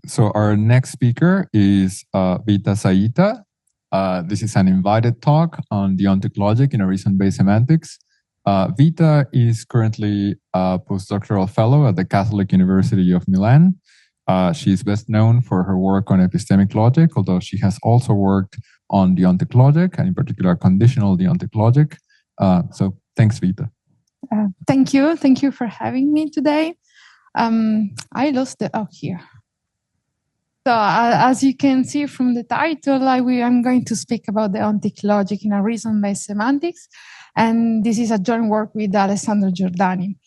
So our next speaker is Vita Saitta. This is an invited talk on deontic logic in a reason-based semantics. Vita is currently a postdoctoral fellow at the Catholic University of Milan. She is best known for her work on epistemic logic, although she has also worked on deontic logic, and in particular conditional deontic logic. So thanks, Vita. Thank you. Thank you for having me today. I lost the, here. So as you can see from the title, I'm going to speak about deontic logic in a reason-based semantics. And this is a joint work with Alessandro Giordani.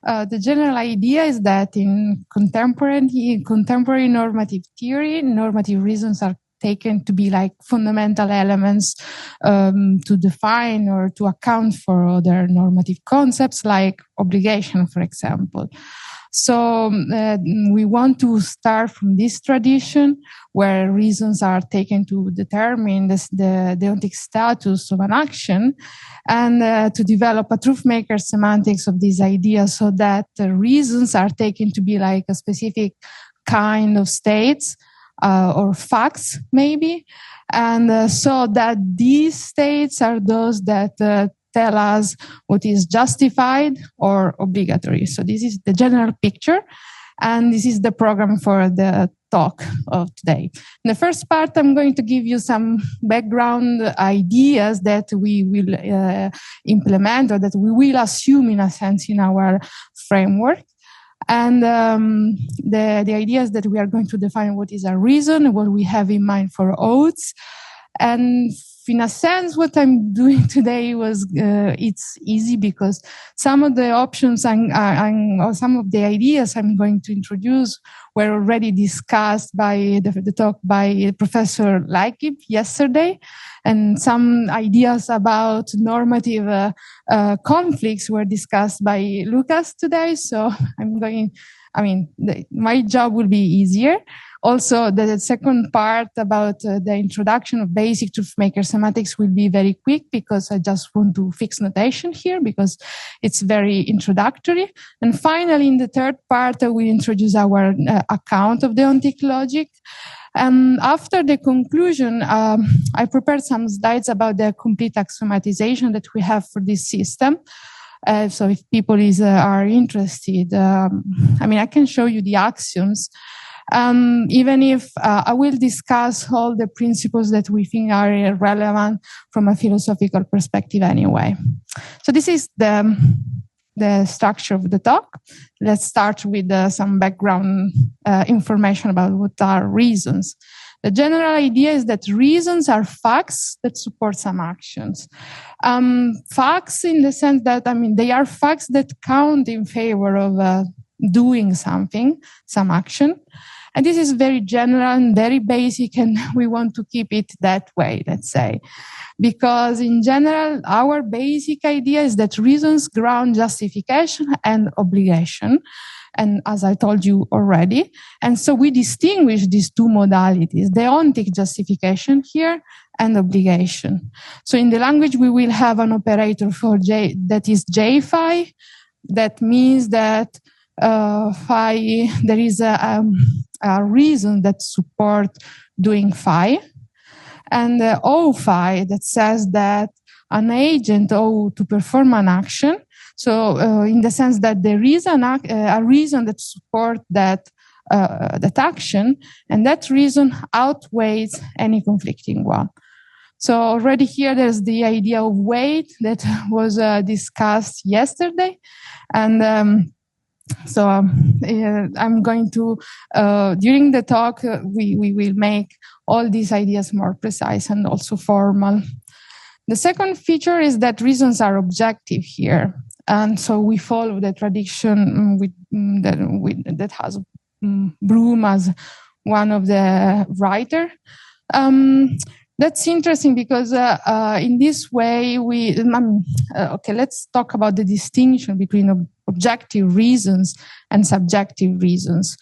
The general idea is that in contemporary normative theory, normative reasons are taken to be like fundamental elements to define or to account for other normative concepts like obligation, for example. So we want to start from this tradition where reasons are taken to determine the deontic status of an action and to develop a truthmaker semantics of this idea so that the reasons are taken to be like a specific kind of states or facts maybe. And so that these states are those that tell us what is justified or obligatory. So this is the general picture, and this is the program for the talk of today. In the first part, I'm going to give you some background ideas that we will implement or that we will assume in a sense in our framework. And the ideas that we are going to define what is a reason, what we have in mind for oaths. And in a sense, what I'm doing today was it's easy because some of the options or some of the ideas I'm going to introduce were already discussed by the talk by Professor Ludwig yesterday, and some ideas about normative conflicts were discussed by Lucas today. So my job will be easier. Also, the second part about the introduction of basic truthmaker semantics will be very quick because I just want to fix notation here because it's very introductory. And finally, in the third part, we introduce our account of deontic logic. After the conclusion, I prepared some slides about the complete axiomatization that we have for this system. So if people are interested, I can show you the axioms. Even if I will discuss all the principles that we think are relevant from a philosophical perspective anyway. So this is the structure of the talk. Let's start with some background information about what are reasons. The general idea is that reasons are facts that support some actions. Facts in the sense that, they are facts that count in favor of doing something, some action. And this is very general and very basic, and we want to keep it that way, let's say. Because in general, our basic idea is that reasons ground justification and obligation. And as I told you already, and so we distinguish these two modalities, deontic justification here and obligation. So in the language, we will have an operator for J that is J phi. That means that phi, there is a reason that support doing phi, and O phi that says that an agent ought to perform an action. So in the sense that there is a reason that supports that action, and that reason outweighs any conflicting one. So already here there's the idea of weight that was discussed yesterday, and so I'm going to, during the talk, we will make all these ideas more precise and also formal. The second feature is that reasons are objective here. And so we follow the tradition that has Broom as one of the writer. That's interesting because in this way let's talk about the distinction between objective reasons and subjective reasons.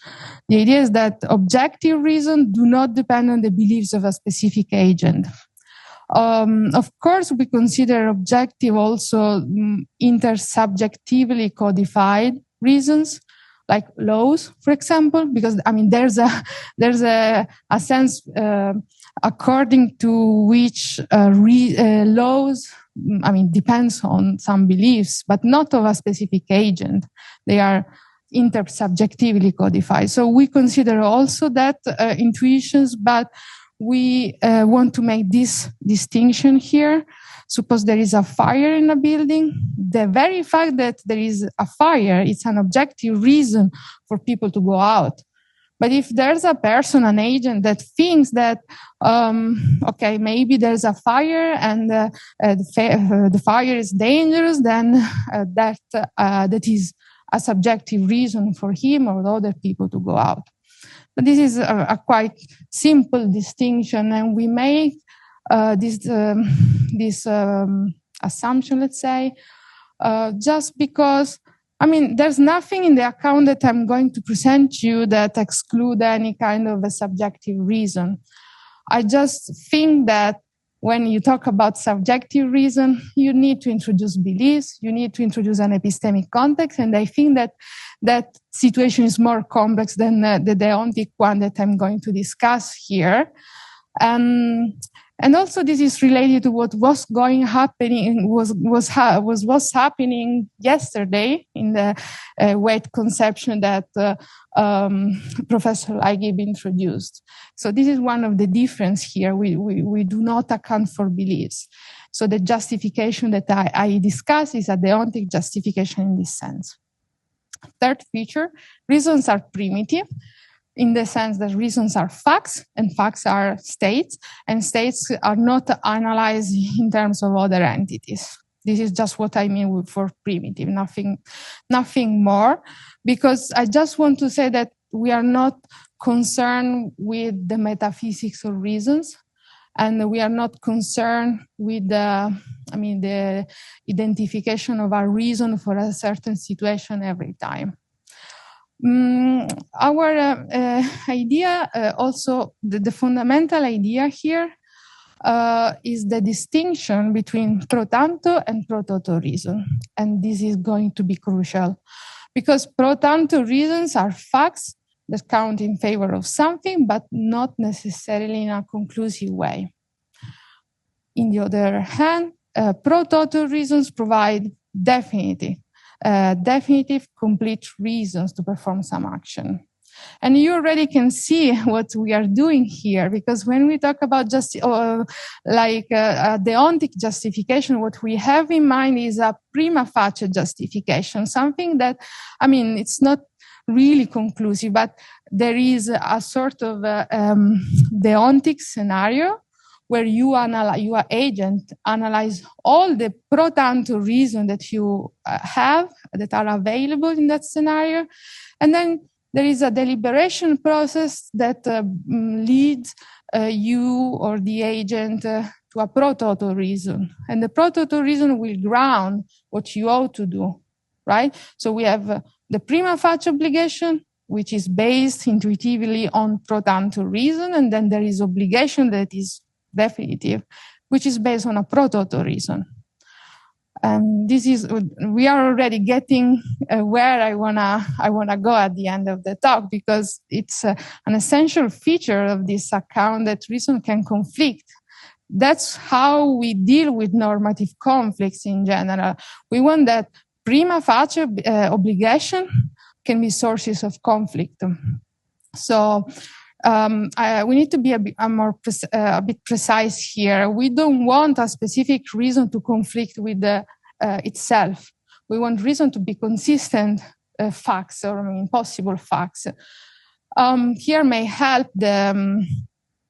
The idea is that objective reasons do not depend on the beliefs of a specific agent. Of course, we consider objective also intersubjectively codified reasons, like laws, for example, because I mean there's a sense according to which laws, I mean, depends on some beliefs, but not of a specific agent. They are intersubjectively codified. So we consider also that intuitions, but we want to make this distinction here. Suppose there is a fire in a building. The very fact that there is a fire, it's an objective reason for people to go out. But if there's a person, an agent that thinks that, okay, maybe there's a fire and the fire is dangerous, then that is a subjective reason for him or other people to go out. But this is a quite simple distinction, and we make this assumption, let's say, just because, I mean, there's nothing in the account that I'm going to present you that exclude any kind of a subjective reason. I just think that when you talk about subjective reason, you need to introduce beliefs, you need to introduce an epistemic context, and I think that that situation is more complex than the deontic one that I'm going to discuss here. And also this is related to what was happening yesterday in the weight conception that Professor Leigib introduced. So this is one of the difference here. We do not account for beliefs. So the justification that I discuss is a deontic justification in this sense. Third feature, reasons are primitive, in the sense that reasons are facts, and facts are states, and states are not analyzed in terms of other entities. This is just what I mean for primitive, nothing more, because I just want to say that we are not concerned with the metaphysics of reasons, and we are not concerned with the identification of a reason for a certain situation every time. Our idea, also the fundamental idea here, is the distinction between pro tanto and pro toto reason. And this is going to be crucial, because pro tanto reasons are facts that count in favor of something, but not necessarily in a conclusive way. In the other hand, pro toto reasons provide definitive, complete reasons to perform some action. And you already can see what we are doing here, because when we talk about deontic justification, what we have in mind is a prima facie justification, something that, I mean, it's not really conclusive, but there is a sort of deontic scenario where your agent analyze all the pro tanto reasons that you have that are available in that scenario, and then there is a deliberation process that leads you or the agent to a pro toto reason, and the pro toto reason will ground what you ought to do, right? So we have the prima facie obligation, which is based intuitively on pro tanto reason, and then there is obligation that is definitive, which is based on a pro toto reason. And this is, we are already getting where I wanna go at the end of the talk, because it's an essential feature of this account that reason can conflict. That's how we deal with normative conflicts in general. We want that prima facie obligation can be sources of conflict. So we need to be a bit precise here. We don't want a specific reason to conflict with itself. We want reason to be consistent facts, or possible facts. Here may help the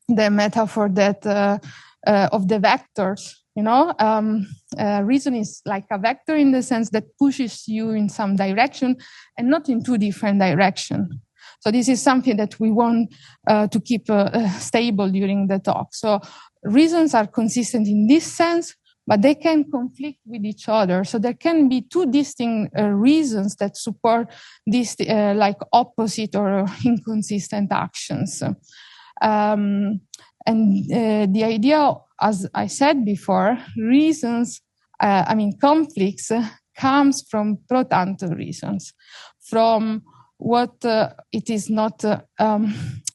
metaphor that of the vectors. Reason is like a vector in the sense that pushes you in some direction and not in two different directions. So this is something that we want to keep stable during the talk. So reasons are consistent in this sense, but they can conflict with each other. So there can be two distinct reasons that support these like opposite or inconsistent actions. And the idea, as I said before, reasons, conflicts comes from pro tanto reasons, from it is not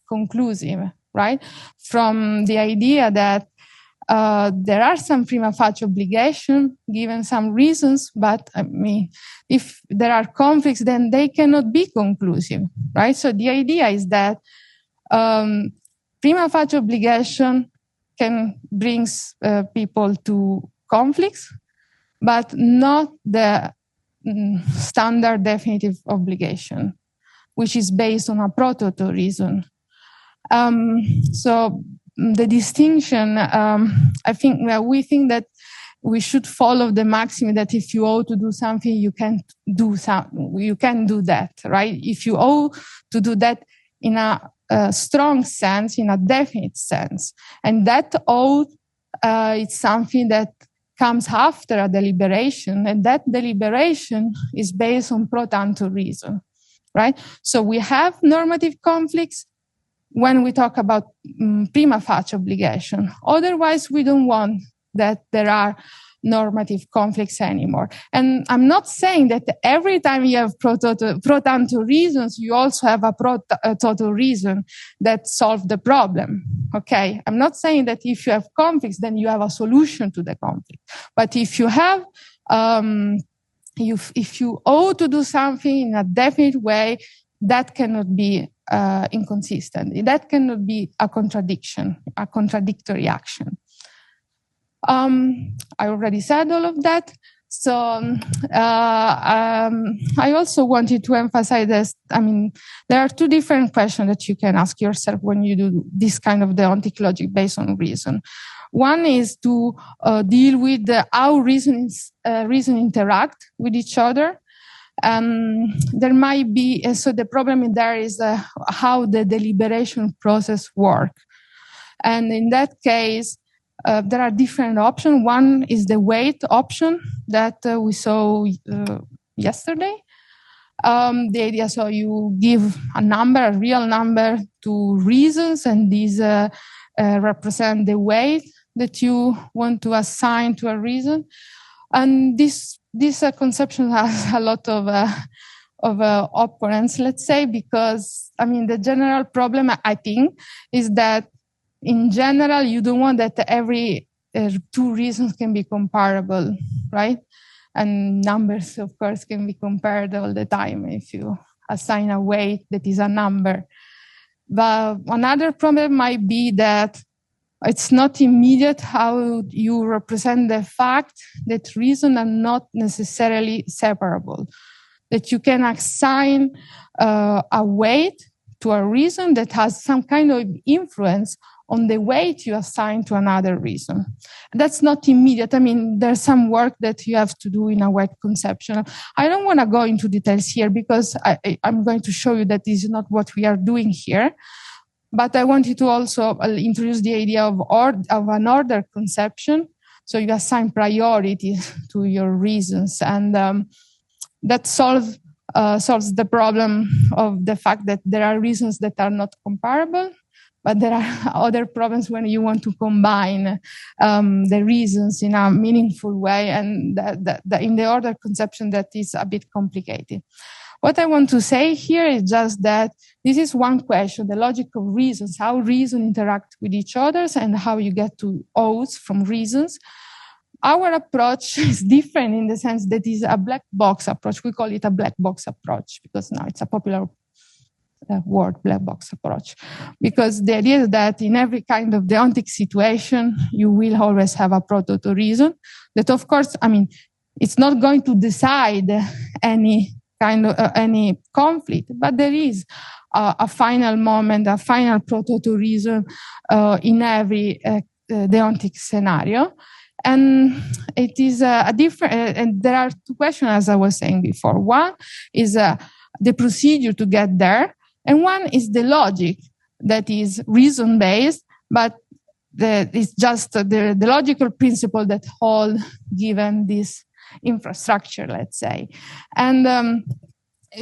conclusive, right? From the idea that there are some prima facie obligations given some reasons, but I mean, if there are conflicts, then they cannot be conclusive, right? So the idea is that prima facie obligation can bring people to conflicts, but not the standard definitive obligation, which is based on a proto reason. So the distinction, I think we think that we should follow the maxim that if you owe to do something, you can do that, right? If you owe to do that in a strong sense, in a definite sense, and that oath, it's something that comes after a deliberation, and that deliberation is based on pro tanto reason, right? So we have normative conflicts when we talk about prima facie obligation. Otherwise, we don't want that there are normative conflicts anymore. And I'm not saying that every time you have pro tanto reasons, you also have a pro toto reason that solves the problem. Okay, I'm not saying that if you have conflicts, then you have a solution to the conflict. But if you have, if you owe to do something in a definite way, that cannot be inconsistent. That cannot be a contradiction, a contradictory action. I already said all of that. So I also wanted to emphasize this. I mean, there are two different questions that you can ask yourself when you do this kind of deontic logic based on reason. One is to deal with how reason interact with each other. There might be, so the problem in there is how the deliberation process works. And in that case, there are different options. One is the weight option that we saw yesterday. The idea, so you give a number, a real number, to reasons, and these represent the weight that you want to assign to a reason. And this conception has a lot of opponents, let's say, because, I mean, the general problem, I think, is that in general, you don't want that every two reasons can be comparable, right? And numbers, of course, can be compared all the time if you assign a weight that is a number. But another problem might be that it's not immediate how you represent the fact that reasons are not necessarily separable, that you can assign a weight to a reason that has some kind of influence on the weight you assign to another reason. That's not immediate. I mean, there's some work that you have to do in a weight conception. I don't want to go into details here because I'm going to show you that this is not what we are doing here. But I wanted to also introduce the idea of an order conception. So you assign priority to your reasons, and that solves the problem of the fact that there are reasons that are not comparable. But there are other problems when you want to combine the reasons in a meaningful way, and in the order conception that is a bit complicated. What I want to say here is just that this is one question, the logic of reasons, how reasons interact with each other and how you get to oaths from reasons. Our approach is different in the sense that it's a black box approach. We call it a black box approach because now it's a popular word, black box approach. Because the idea is that in every kind of deontic situation, you will always have a proto reason that, of course, I mean, it's not going to decide any kind of any conflict, but there is a final moment, a final proto reason in every deontic scenario. And it is a different, and there are two questions, as I was saying before. One is the procedure to get there, and one is the logic that is reason-based, but it's just the logical principle that hold given this infrastructure, let's say. And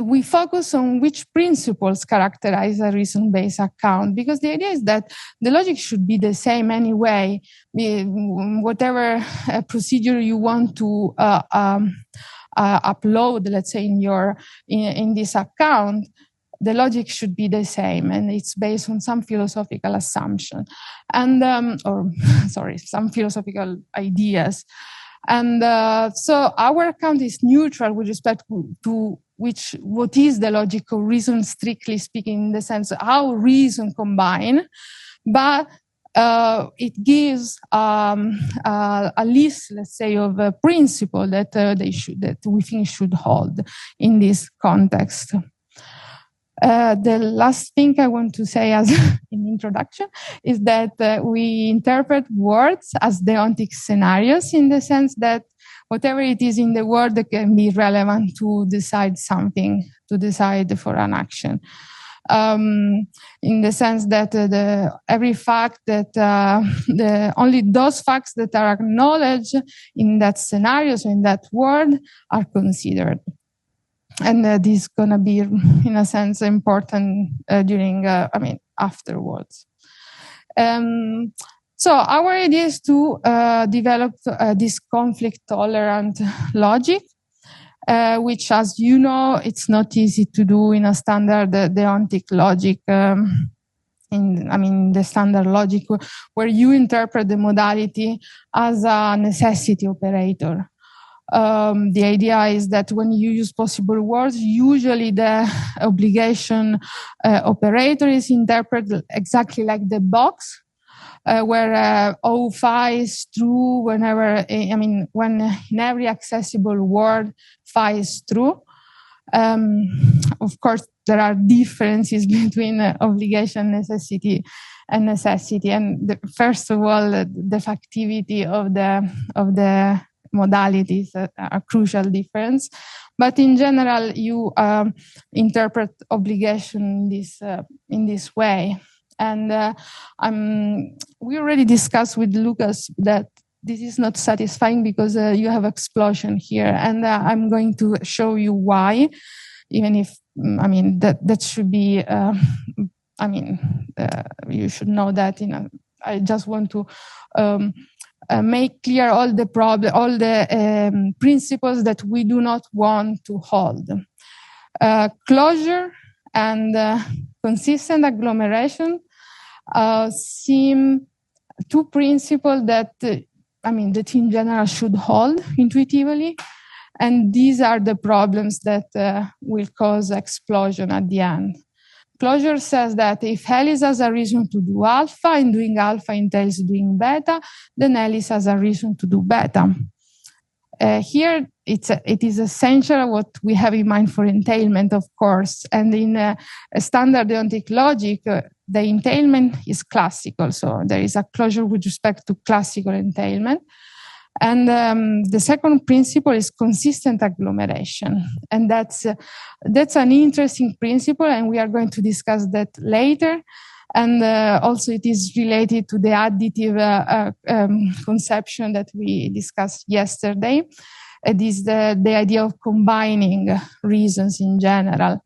we focus on which principles characterize a reason-based account, because the idea is that the logic should be the same anyway. Whatever procedure you want to upload, let's say, in this account, the logic should be the same, and it's based on some philosophical assumption, and some philosophical ideas. And so our account is neutral with respect to what is the logical reason, strictly speaking, in the sense of how reason combine, but it gives a list, let's say, of a principle that that we think should hold in this context. The last thing I want to say as in introduction is that we interpret words as deontic scenarios, in the sense that whatever it is in the word can be relevant to decide something, to decide for an action. In the sense that every fact that only those facts that are acknowledged in that scenario, so in that word, are considered. And this is going to be, in a sense, important during, afterwards. So our idea is to develop this conflict-tolerant logic, which, as you know, it's not easy to do in a standard deontic logic. The standard logic where you interpret the modality as a necessity operator. The idea is that when you use possible words, usually the obligation operator is interpreted exactly like the box, where O phi is true when in every accessible word phi is true. Of course, there are differences between obligation, necessity, and necessity. And first of all, the defectivity of the modalities a crucial difference, but in general, you interpret obligation in this way. And we already discussed with Lucas that this is not satisfying because you have explosion here, and I'm going to show you why. Even if that should be, you should know that. I just want to. Make clear all the principles that we do not want to hold. Closure and consistent agglomeration seem two principles that in general should hold intuitively, and these are the problems that will cause explosion at the end. Closure says that if Alice has a reason to do alpha, and doing alpha entails doing beta, then Alice has a reason to do beta. Here, it is essential what we have in mind for entailment, of course. And in a standard deontic logic, the entailment is classical. So there is a closure with respect to classical entailment. And the second principle is consistent agglomeration. And that's an interesting principle, and we are going to discuss that later. And also it is related to the additive conception that we discussed yesterday. It is the idea of combining reasons in general.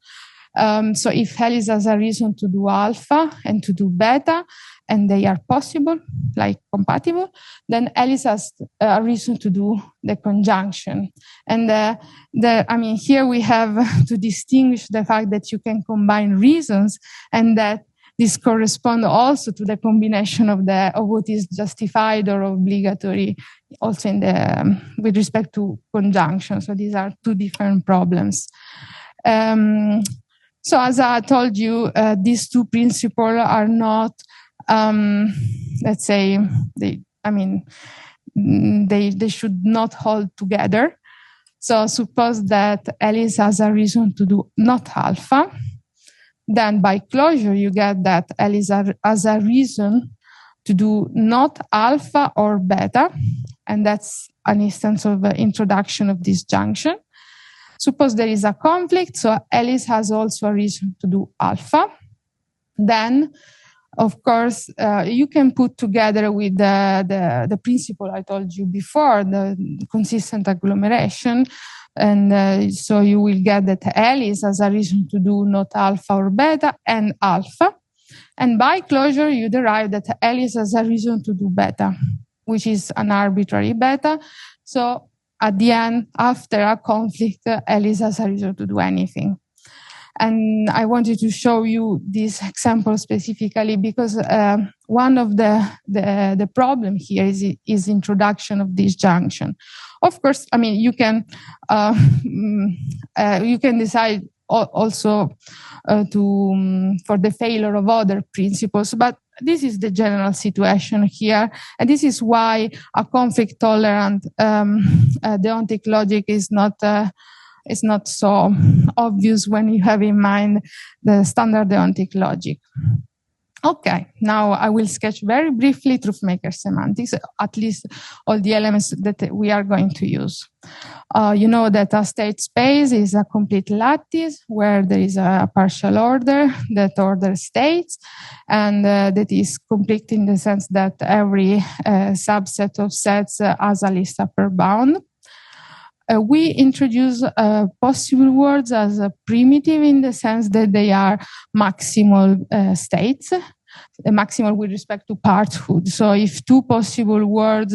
So if Alice has a reason to do alpha and to do beta, and they are possible, like compatible, then Alice has a reason to do the conjunction. And here we have to distinguish the fact that you can combine reasons, and that this corresponds also to the combination of what is justified or obligatory, also with respect to conjunction. So these are two different problems. So as I told you, these two principles are not, let's say, they should not hold together. So suppose that Alice has a reason to do not alpha. Then by closure, you get that Alice has a reason to do not alpha or beta. And that's an instance of introduction of disjunction. Suppose there is a conflict, so Alice has also a reason to do alpha. Then, of course, you can put together with the principle I told you before, the consistent agglomeration. And so you will get that Alice has a reason to do not alpha or beta and alpha. And by closure, you derive that Alice has a reason to do beta, which is an arbitrary beta. So at the end, after a conflict, Alice has a reason to do anything. And I wanted to show you this example specifically because one of the problem here is introduction of disjunction. Of course, I mean, you can decide also for the failure of other principles, but this is the general situation here, and this is why a conflict-tolerant deontic logic is not so obvious when you have in mind the standard deontic logic. Okay, now I will sketch very briefly Truthmaker semantics, at least all the elements that we are going to use. You know that a state space is a complete lattice where there is a partial order that orders states, and that is complete in the sense that every subset of sets has a list upper bound. We introduce possible words as a primitive in the sense that they are maximal states, maximal with respect to parthood. So if two possible words,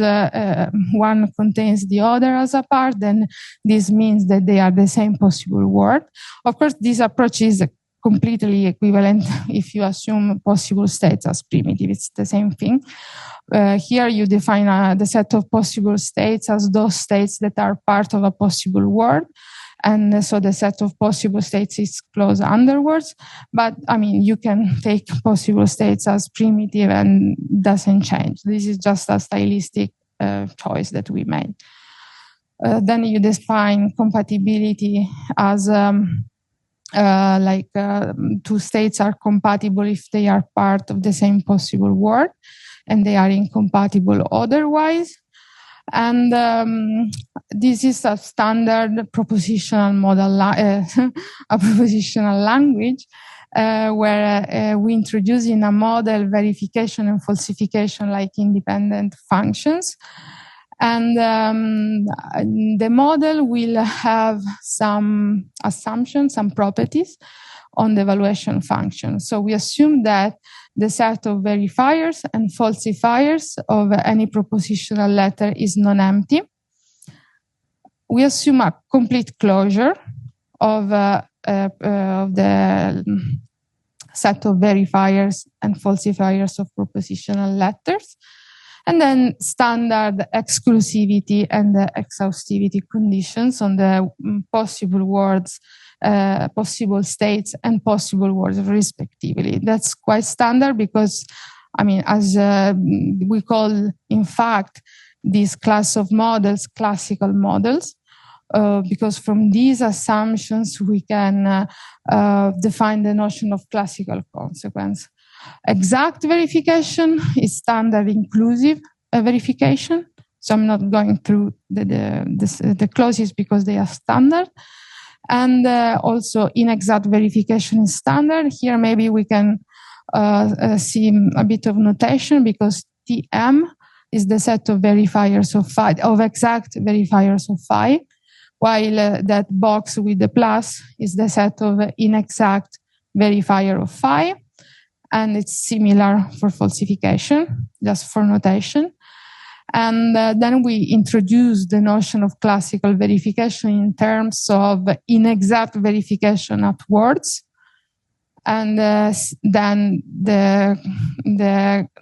one contains the other as a part, then this means that they are the same possible word. Of course, this approach is completely equivalent if you assume possible states as primitive. It's the same thing. Here you define the set of possible states as those states that are part of a possible word. And so the set of possible states is closed underwards. But I mean, you can take possible states as primitive and doesn't change. This is just a stylistic choice that we made. Then you define compatibility as two states are compatible if they are part of the same possible word, and they are incompatible otherwise. And this is a standard propositional model, a propositional language, where we introduce in a model verification and falsification like independent functions. And the model will have some assumptions, some properties on the evaluation function. So we assume that the set of verifiers and falsifiers of any propositional letter is non-empty. We assume a complete closure of the set of verifiers and falsifiers of propositional letters. And then standard exclusivity and exhaustivity conditions on the possible words, possible states, and possible words respectively. That's quite standard because, I mean, as we call, in fact, this class of models classical models, because from these assumptions we can define the notion of classical consequence. Exact verification is standard inclusive verification. So I'm not going through the clauses because they are standard. And also inexact verification is standard. Here maybe we can see a bit of notation because TM is the set of verifiers of phi, of exact verifiers of phi, while that box with the plus is the set of inexact verifier of phi. And it's similar for falsification, just for notation. And then we introduce the notion of classical verification in terms of inexact verification at words. And then the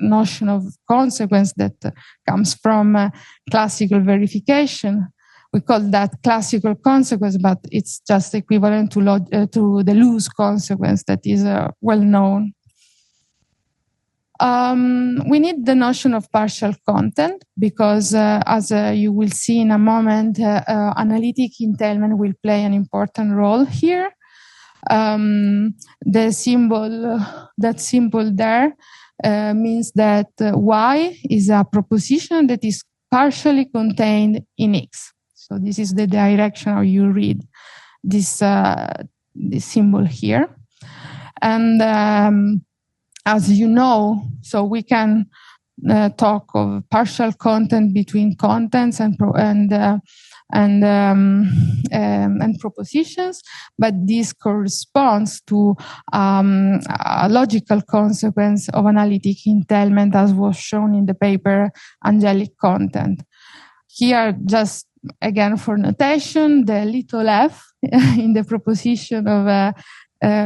notion of consequence that comes from classical verification. We call that classical consequence, but it's just equivalent to the loose consequence that is well known. We need the notion of partial content because, as you will see in a moment, analytic entailment will play an important role here. The symbol, that symbol there, means that Y is a proposition that is partially contained in X. So this is the direction how you read this symbol here. And as you know, so we can talk of partial content between contents and propositions, but this corresponds to a logical consequence of analytic entailment, as was shown in the paper Angelic Content. Here, just again for notation, the little f in the proposition of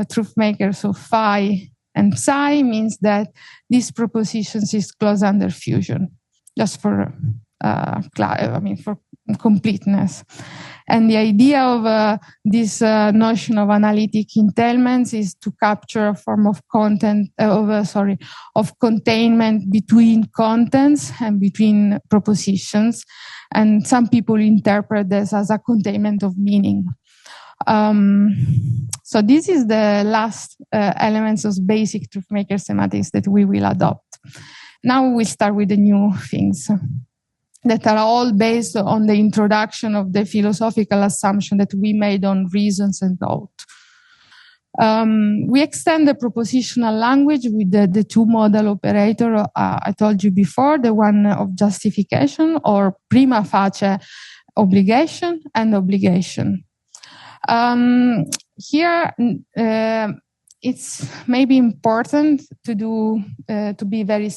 truth maker, so phi and psi, means that these propositions is closed under fusion, just for for completeness. And the idea of this notion of analytic entailments is to capture a form of of containment between contents and between propositions. And some people interpret this as a containment of meaning. So this is the last elements of basic truthmaker semantics that we will adopt. Now we will start with the new things that are all based on the introduction of the philosophical assumption that we made on reasons and thought. We extend the propositional language with the two modal operator I told you before, the one of justification or prima facie obligation and obligation. Here, it's maybe important to be very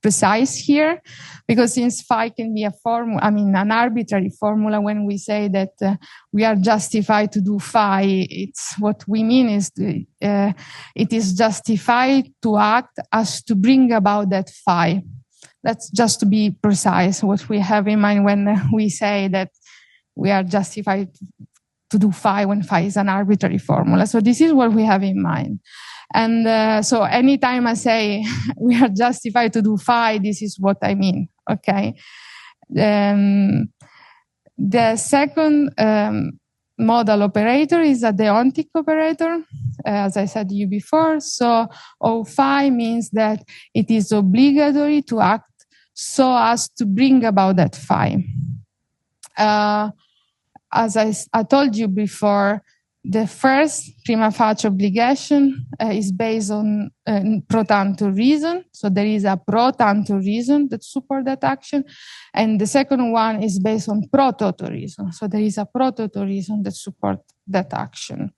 precise here, because since phi can be an arbitrary formula, when we say that we are justified to do phi, it's what we mean is it is justified to act as to bring about that phi. That's just to be precise what we have in mind when we say that we are justified to do phi when phi is an arbitrary formula. So this is what we have in mind. And so anytime I say we are justified to do phi, this is what I mean, okay? The second modal operator is a deontic operator, as I said to you before. So O phi means that it is obligatory to act so as to bring about that phi. As I told you before, the first prima facie obligation is based on pro tanto reason. So there is a pro tanto reason that supports that action. And the second one is based on pro toto reason. So there is a pro toto reason that supports that action.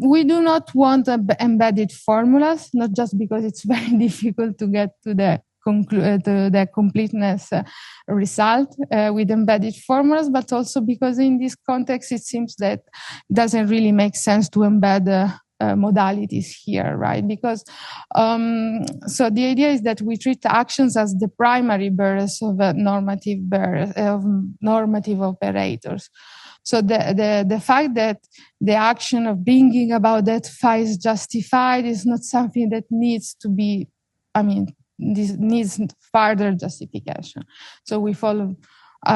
We do not want embedded formulas, not just because it's very difficult to get to the completeness result with embedded formulas, but also because in this context it seems that it doesn't really make sense to embed modalities here, right? Because so the idea is that we treat actions as the primary bearers of normative operators. So the fact that the action of bringing about that phi is justified is not something that needs to be, this needs further justification. So we follow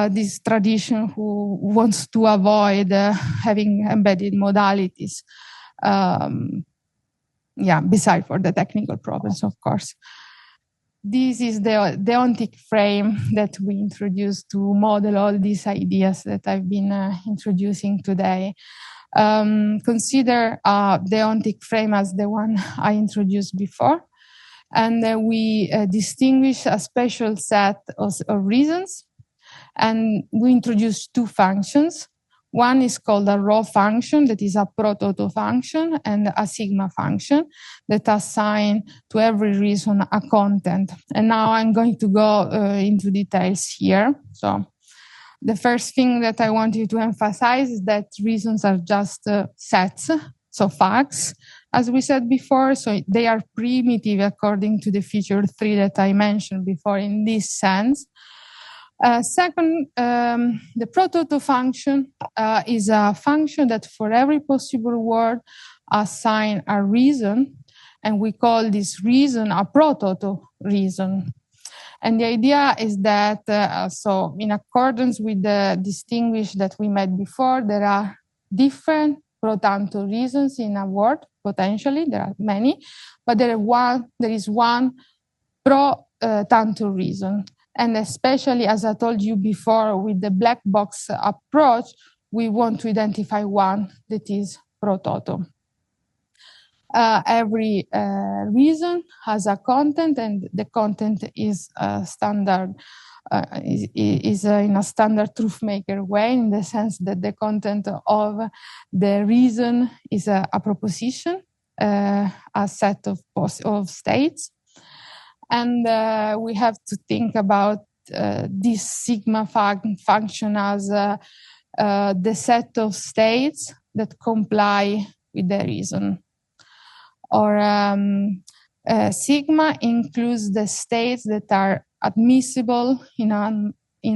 this tradition who wants to avoid having embedded modalities. Beside for the technical problems, of course. This is the deontic frame that we introduced to model all these ideas that I've been introducing today. Consider the deontic frame as the one I introduced before. And we distinguish a special set of reasons. And we introduce two functions. One is called a rho function, that is a pro-toto function, and a sigma function that assign to every reason a content. And now I'm going to go into details here. So the first thing that I want you to emphasize is that reasons are just sets, so facts, as we said before. So they are primitive according to the feature 3 that I mentioned before in this sense. Second, the pro-toto function is a function that for every possible word assign a reason, and we call this reason a pro-toto reason. And the idea is that, so in accordance with the distinguish that we made before, there are different pro-tanto reasons in a word, potentially, there are many, but there is one pro-tanto reason. And especially, as I told you before, with the black box approach, we want to identify one that is pro-toto. Every reason has a content, and the content is standard, is in a standard truthmaker way, in the sense that the content of the reason is a proposition, a set of states. And we have to think about this sigma function as the set of states that comply with the reason. Or sigma includes the states that are admissible in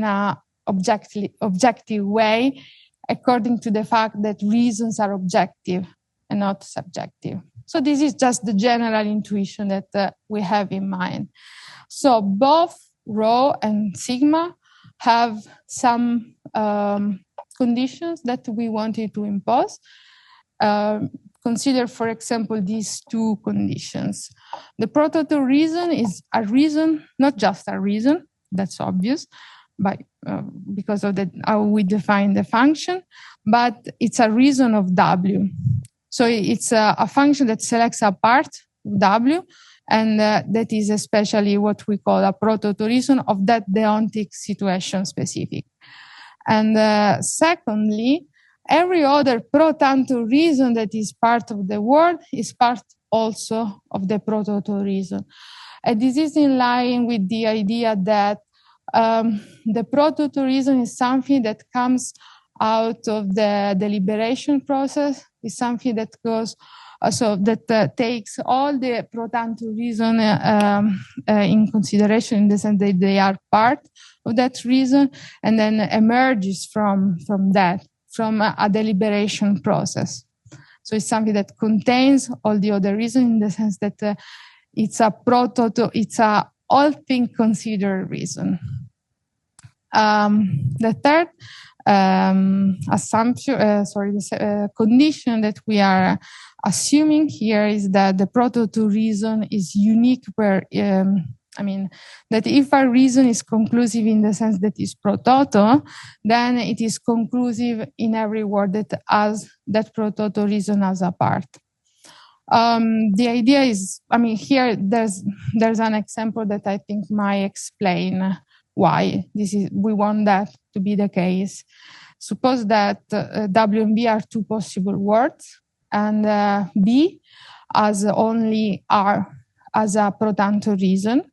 a objective way, according to the fact that reasons are objective and not subjective. So this is just the general intuition that we have in mind. So both rho and sigma have some conditions that we wanted to impose. Consider, for example, these two conditions. The prototype reason is a reason, not just a reason, that's obvious, because of how we define the function, but it's a reason of W. So it's a function that selects a part of W, and that is especially what we call a prototype reason of that deontic situation specific. And secondly, every other pro-tanto reason that is part of the word is part also of the prototype reason. And this is in line with the idea that the prototype reason is something that comes out of the deliberation process, is something that goes, that takes all the pro-tanto reason in consideration, in the sense that they are part of that reason, and then emerges from that, from a deliberation process. So it's something that contains all the other reasons, in the sense that it's a prototype, it's a all things considered reason. The third condition that we are assuming here is that the prototype reason is unique where, that if a reason is conclusive in the sense that it's prototype, then it is conclusive in every word that has that prototype reason as a part. The idea is, here there's an example that I think might explain why we want that to be the case. Suppose that W and B are two possible words, and B has only R as a pro-tanto reason,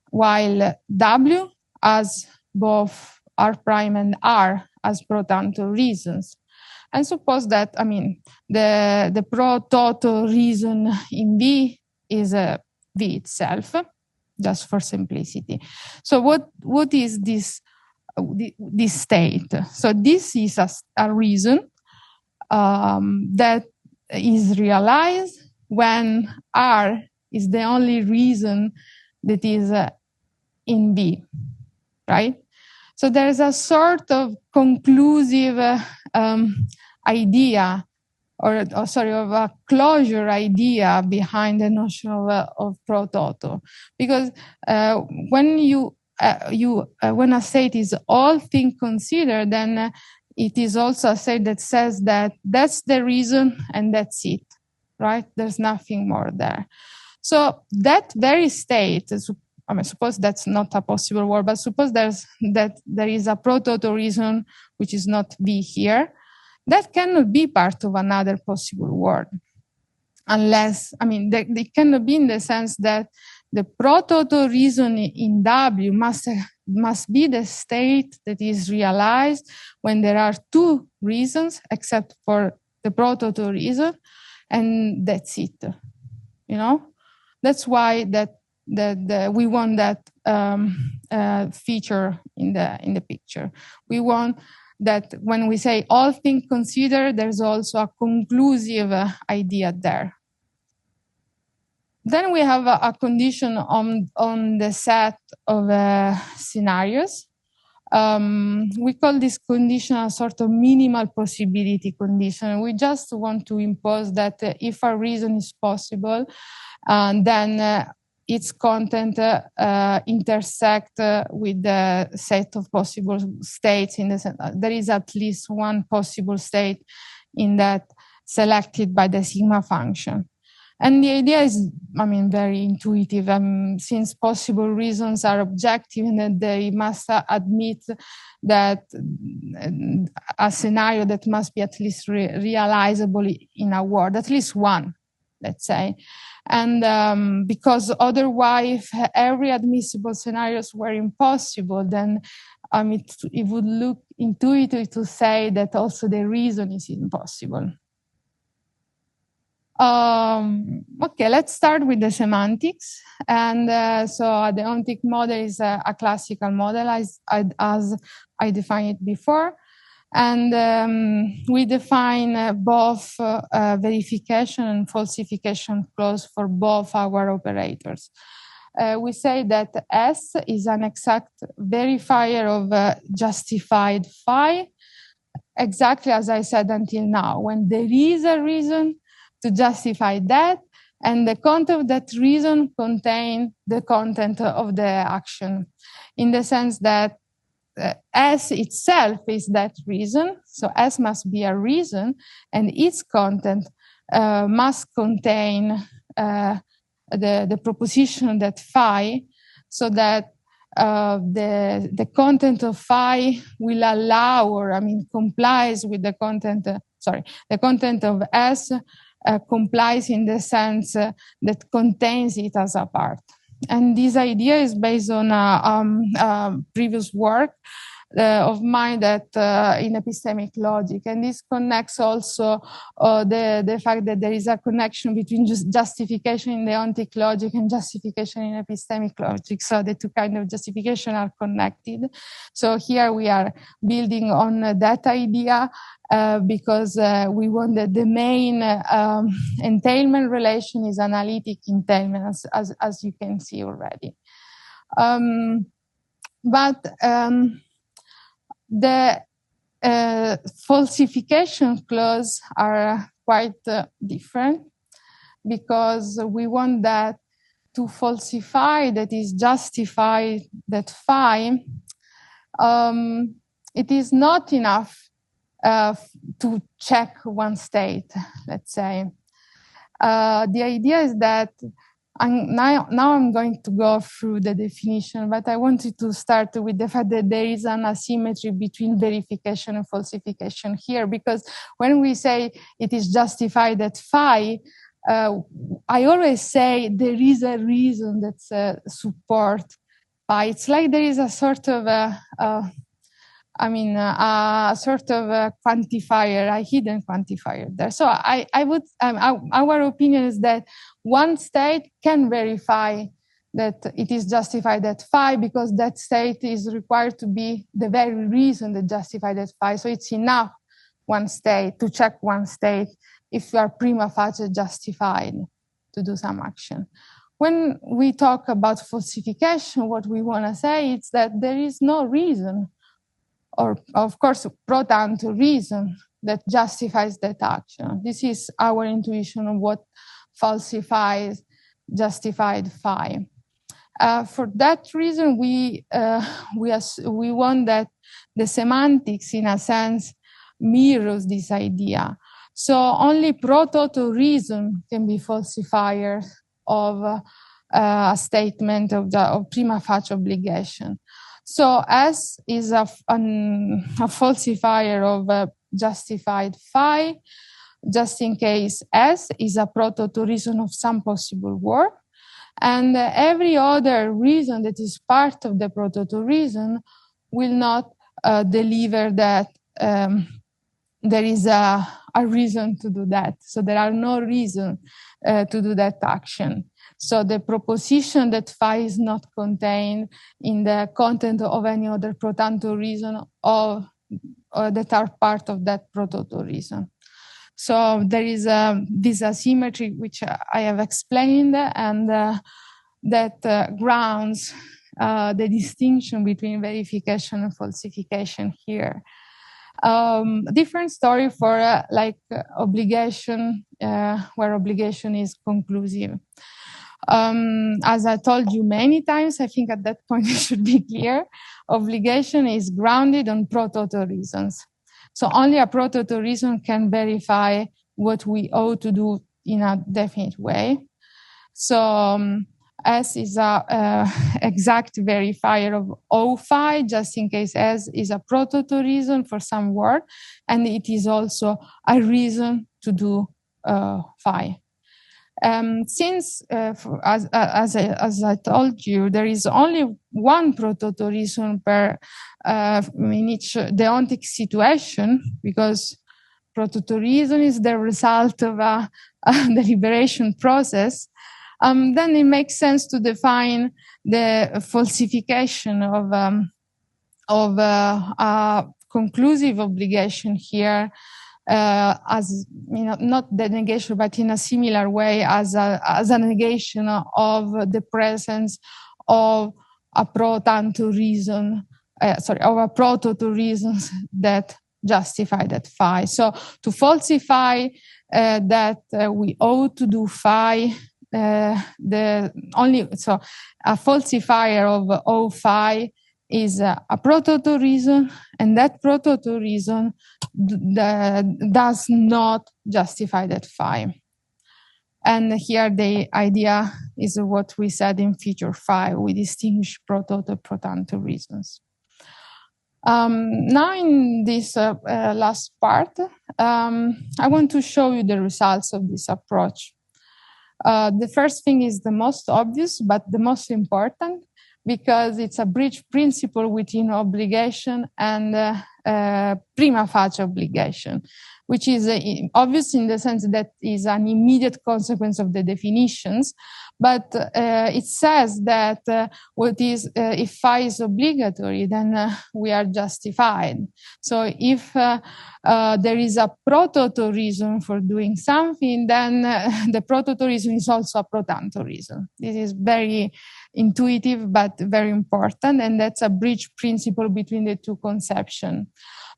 while W has both R prime and R as pro-tanto reasons. And suppose that, the pro-toto reason in B is V itself, just for simplicity. So what is this state? So this is a reason that is realized when R is the only reason that is in B, right? So there's a sort of conclusive idea, of a closure idea behind the notion of pro-toto, because when when a state is all things considered, then it is also a state that says that that's the reason and that's it, right? There's nothing more there. So that very state, suppose that's not a possible word, but suppose there is a prototype reason which is not V here, that cannot be part of another possible word, unless, they cannot be in the sense that the prototype reason in W must be the state that is realized when there are two reasons, except for the prototype reason, and that's it. That's why we want that feature in the picture. We want that when we say all things considered, there's also a conclusive idea there. Then we have a condition on the set of scenarios. We call this condition a sort of minimal possibility condition. We just want to impose that if a reason is possible, then its content intersect with the set of possible states. In the sense, there is at least one possible state in that selected by the sigma function. And the idea is, very intuitive. Since possible reasons are objective, and that they must admit that a scenario that must be at least realizable in a word, at least one, let's say. And because otherwise, if every admissible scenarios were impossible, then it would look intuitive to say that also the reason is impossible. Okay, let's start with the semantics. And so a Deontic model is a classical model as I defined it before. And we define both verification and falsification clause for both our operators. We say that S is an exact verifier of justified phi, exactly as I said until now. When there is a reason to justify that, and the content of that reason contain the content of the action, in the sense that S itself is that reason, so S must be a reason, and its content must contain the proposition that phi, so that the content of phi will allow, or complies with the content. The content of S complies in the sense that contains it as a part. And this idea is based on previous work of mine that in epistemic logic, and this connects also the fact that there is a connection between justification in Deontic logic and justification in epistemic logic. So the two kinds of justification are connected. So here we are building on that idea because we want that the main entailment relation is analytic entailment, as you can see already. The falsification clause are quite different, because we want that to falsify, that is justify that phi, it is not enough to check one state, let's say. The idea is that now I'm going to go through the definition, but I wanted to start with the fact that there is an asymmetry between verification and falsification here, because when we say it is justified at phi, I always say there is a reason that support phi. It's like there is a sort of a quantifier, a hidden quantifier there. So our opinion is that one state can verify that it is justified at phi, because that state is required to be the very reason that justified at phi. So it's enough one state to check one state if you are prima facie justified to do some action. When we talk about falsification, what we want to say is that there is no reason, or of course, pro tanto reason that justifies that action. This is our intuition of what falsifies justified phi. For that reason, we want that the semantics, in a sense, mirrors this idea. So only pro toto reason can be falsifier of a statement of prima facie obligation. So S is a falsifier of justified phi, just in case S is a proto-to reason of some possible work. And every other reason that is part of the proto-to reason will not deliver that there is a reason to do that. So there are no reason to do that action. So the proposition that phi is not contained in the content of any other pro tanto reason or that are part of that proto-to reason. So there is this asymmetry which I have explained, and that grounds the distinction between verification and falsification here. Different story for obligation, where obligation is conclusive. As I told you many times, I think at that point it should be clear, obligation is grounded on pro-toto reasons. So only a pro-toto reason can verify what we ought to do in a definite way. So S is a exact verifier of O phi, just in case S is a pro-toto reason for some work, and it is also a reason to do phi. Since, as I told you, there is only one prototype reason per in each deontic situation, because prototype reason is the result of a deliberation process, then it makes sense to define the falsification of a conclusive obligation here as, you know, not the negation, but in a similar way as a negation of the presence of a pro-tanto reason, of a proto-to reasons that justify that phi. So to falsify that we ought to do phi, a falsifier of O phi is a proto-to reason, and that proto-to reason does not justify that phi. And here the idea is what we said in feature 5. We distinguish proto-to pro-tanto reasons. Now in this last part, I want to show you the results of this approach. The first thing is the most obvious, but the most important, because it's a bridge principle within obligation and prima facie obligation, which is obvious in the sense that is an immediate consequence of the definitions. But it says that what is if phi is obligatory, then we are justified. So if there is a proto-to reason for doing something, then the proto-to reason is also a pro-tanto reason. This is very intuitive, but very important. And that's a bridge principle between the two conceptions.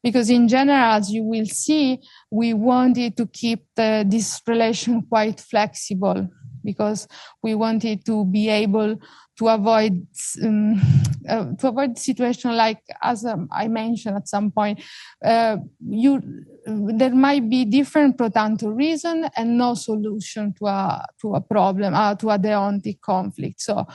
Because in general, as you will see, we wanted to keep this relation quite flexible, because we wanted to be able to avoid situation like, as I mentioned at some point, there might be different pro-tanto reason and no solution to a problem, to a deontic conflict. So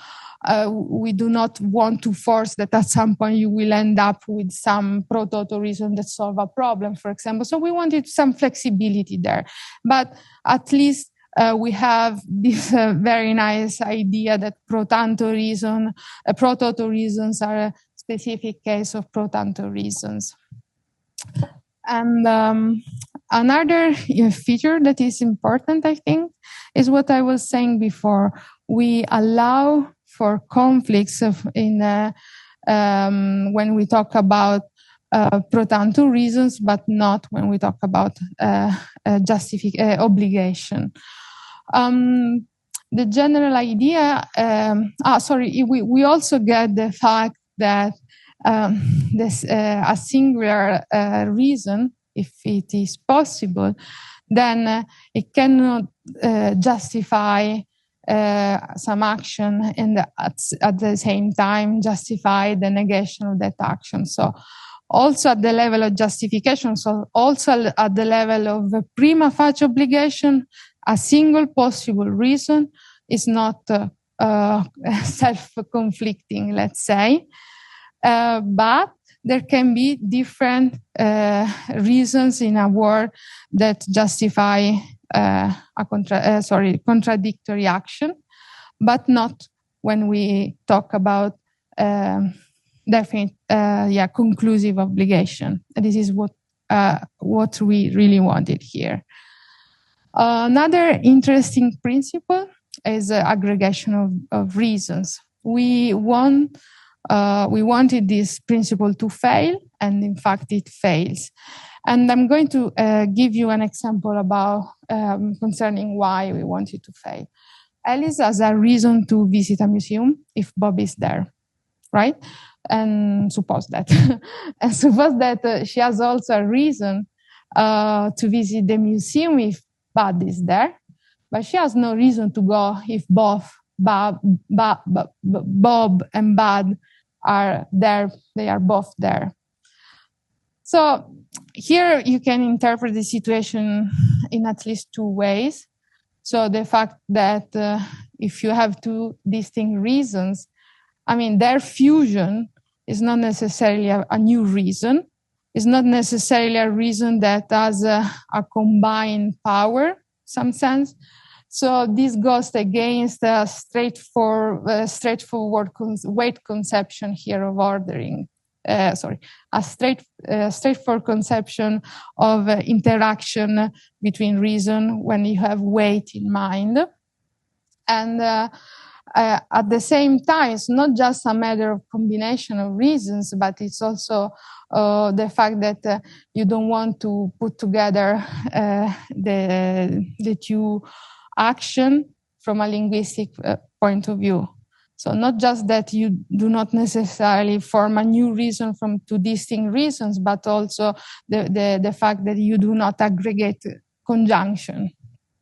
we do not want to force that at some point you will end up with some pro-tanto reason that solve a problem, for example. So we wanted some flexibility there, but at least we have this very nice idea that pro-tanto reason, proto-to reasons are a specific case of pro-tanto reasons. And another feature that is important, I think, is what I was saying before. We allow for conflicts when we talk about pro-tanto reasons, but not when we talk about obligation. The general idea, we also get the fact that a singular reason, if it is possible, then it cannot justify some action and at the same time justify the negation of that action. So also at the level of justification, so also at the level of prima facie obligation, a single possible reason is not self-conflicting, let's say, but there can be different reasons in a word that justify contradictory action, but not when we talk about definite, conclusive obligation. This is what we really wanted here. Another interesting principle is aggregation of reasons. We wanted this principle to fail, and in fact it fails. And I'm going to give you an example about concerning why we want it to fail. Alice has a reason to visit a museum if Bob is there, right? And suppose that. And suppose that she has also a reason to visit the museum if Bud is there, but she has no reason to go if both Bob and Bud are there. They are both there. So here you can interpret the situation in at least two ways. So the fact that if you have two distinct reasons, their fusion is not necessarily a new reason. It's not necessarily a reason that has a combined power, some sense. So this goes against a straightforward weight conception here of ordering. A straightforward conception of interaction between reason when you have weight in mind. And at the same time, it's not just a matter of combination of reasons, but it's also the fact that you don't want to put together the two action from a linguistic point of view. So not just that you do not necessarily form a new reason from two distinct reasons, but also the fact that you do not aggregate conjunction,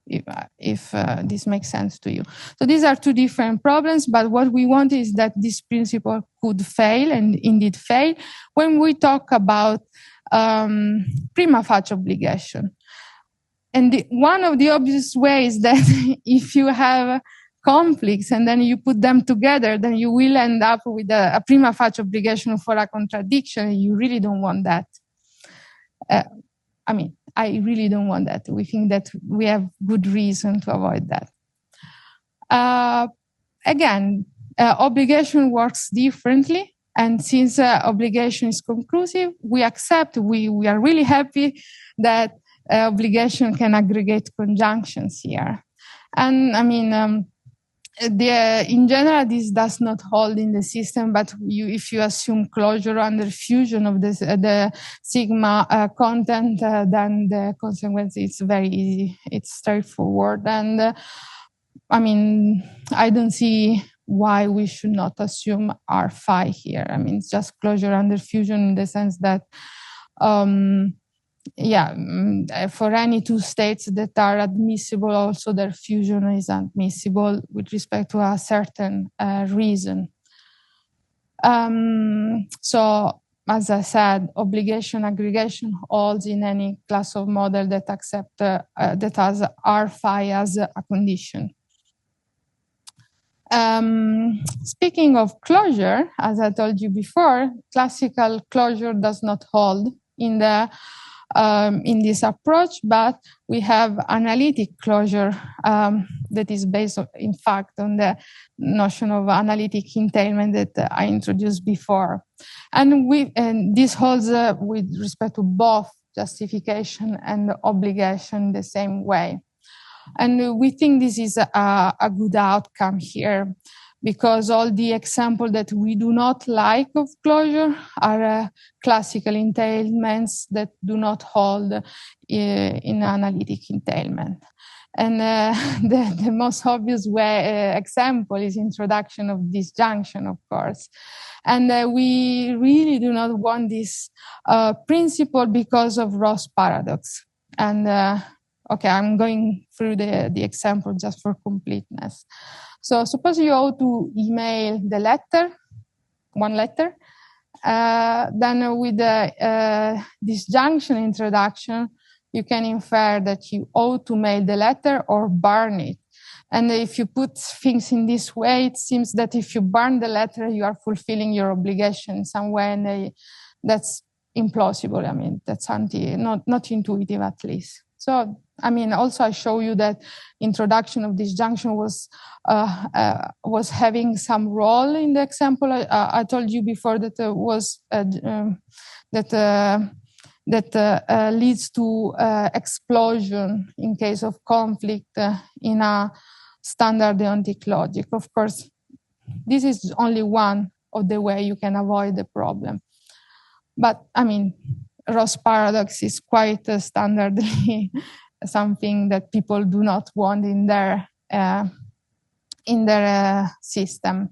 if this makes sense to you. So these are two different problems, but what we want is that this principle could fail, and indeed fail, when we talk about prima facie obligation. And one of the obvious ways that if you have conflicts and then you put them together, then you will end up with a prima facie obligation for a contradiction. You really don't want that. I really don't want that. We think that we have good reason to avoid that. Again, obligation works differently. And since obligation is conclusive, we accept, we are really happy that obligation can aggregate conjunctions here. And in general, this does not hold in the system, but if you assume closure under fusion of the sigma content, then the consequence is very easy. It's straightforward. And I don't see why we should not assume R phi here. It's just closure under fusion in the sense that, for any two states that are admissible, also their fusion is admissible with respect to a certain reason. So, as I said, obligation aggregation holds in any class of model that accept that has R phi as a condition. Speaking of closure, as I told you before, classical closure does not hold in this approach, but we have analytic closure that is based, in fact, on the notion of analytic entailment that I introduced before. And this holds with respect to both justification and obligation the same way. And we think this is a good outcome here, because all the examples that we do not like of closure are classical entailments that do not hold in analytic entailment. And the most obvious example is introduction of disjunction, of course. And we really do not want this principle because of Ross paradox. And I'm going through the example just for completeness. So suppose you ought to email one letter, then with the disjunction introduction, you can infer that you ought to mail the letter or burn it. And if you put things in this way, it seems that if you burn the letter, you are fulfilling your obligation in some way, and that's implausible. That's not intuitive, at least. So, also I show you that introduction of disjunction was having some role in the example. I told you before that that leads to explosion in case of conflict in a standard deontic logic. Of course, this is only one of the way you can avoid the problem. But Ross paradox is quite standardly something that people do not want in their system.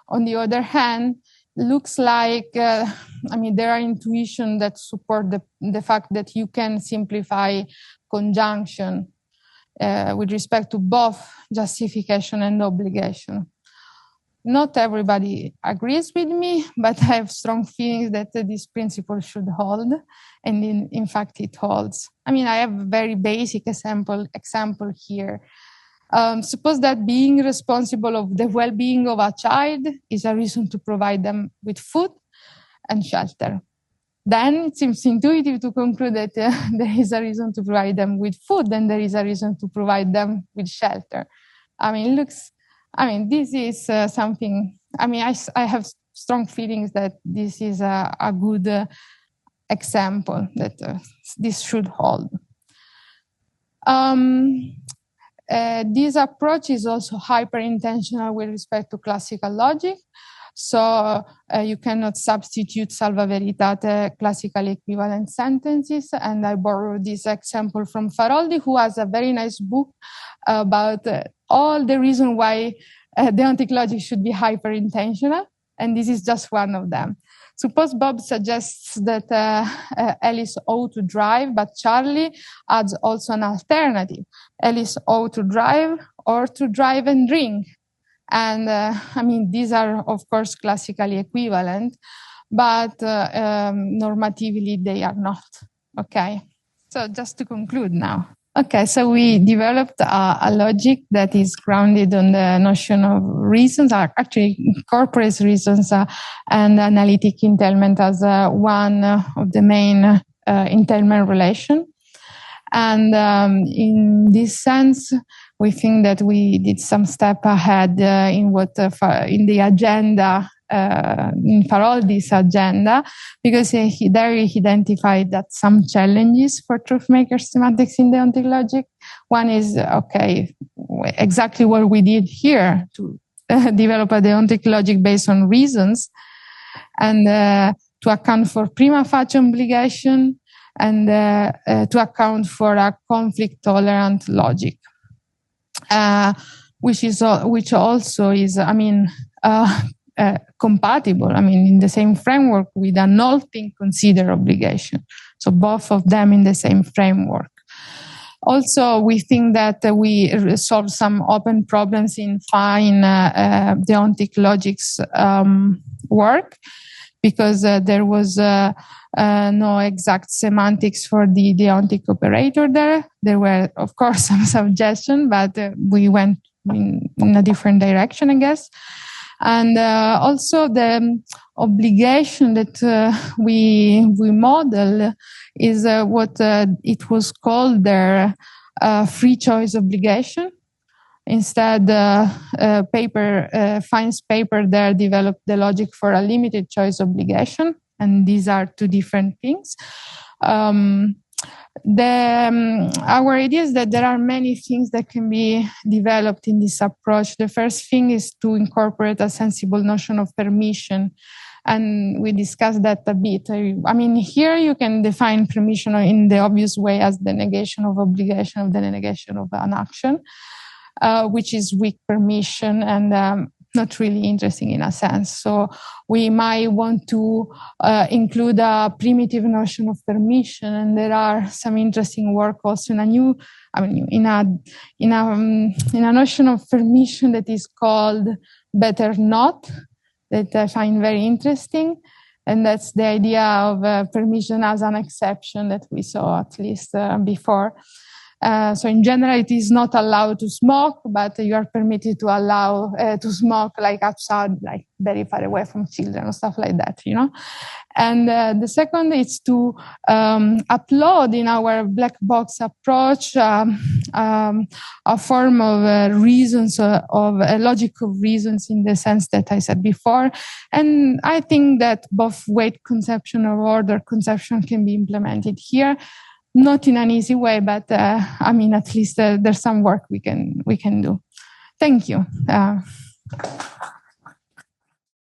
On the other hand, looks like there are intuitions that support the fact that you can simplify conjunction with respect to both justification and obligation. Not everybody agrees with me, but I have strong feelings that this principle should hold, and in fact it holds. I have a very basic example here. Suppose that being responsible of the well-being of a child is a reason to provide them with food and shelter. then it seems intuitive to conclude that there is a reason to provide them with food, and there is a reason to provide them with shelter. This is something, I have strong feelings that this is a good example that this should hold. This approach is also hyper-intentional with respect to classical logic. So you cannot substitute salva veritate classical equivalent sentences. And I borrowed this example from Faroldi, who has a very nice book about all the reasons why deontic logic should be hyper-intentional. And this is just one of them. Suppose Bob suggests that Alice ought to drive, but Charlie adds also an alternative. Alice ought to drive or to drive and drink. And these are, of course, classically equivalent, but normatively they are not. Okay, so just to conclude now. Okay, so we developed a logic that is grounded on the notion of reasons, actually incorporates reasons and analytic entailment as one of the main entailment relation. And in this sense, we think that we did some step ahead in in the agenda, in Faroldi's agenda, because he identified that some challenges for Truthmaker Semantics in deontic logic. One is, exactly what we did here, to develop a deontic logic based on reasons, and to account for prima facie obligation, and to account for a conflict-tolerant logic, which also is, compatible, in the same framework with a null thing consider obligation. So both of them in the same framework. Also, we think that we solve some open problems in fine deontic logic's work, because there was no exact semantics for the deontic operator there. There were, of course, some suggestions, but we went in a different direction, I guess. And also the obligation that we model is what it was called their free choice obligation. Instead, Fine's paper there developed the logic for a limited choice obligation, and these are two different things. Our idea is that there are many things that can be developed in this approach. The first thing is to incorporate a sensible notion of permission, and we discussed that a bit. Here you can define permission in the obvious way as the negation of obligation of the negation of an action, which is weak permission and not really interesting in a sense. So we might want to include a primitive notion of permission, and there are some interesting work also in a new, in a notion of permission that is called better not, that I find very interesting, and that's the idea of permission as an exception that we saw at least before. So in general, it is not allowed to smoke, but you are permitted to allow to smoke like outside, like very far away from children or stuff like that, And the second is to upload in our black box approach a form of reasons, of a logic of reasons in the sense that I said before. And I think that both weight conception or order conception can be implemented here. Not in an easy way, but at least there's some work we can do. Thank you.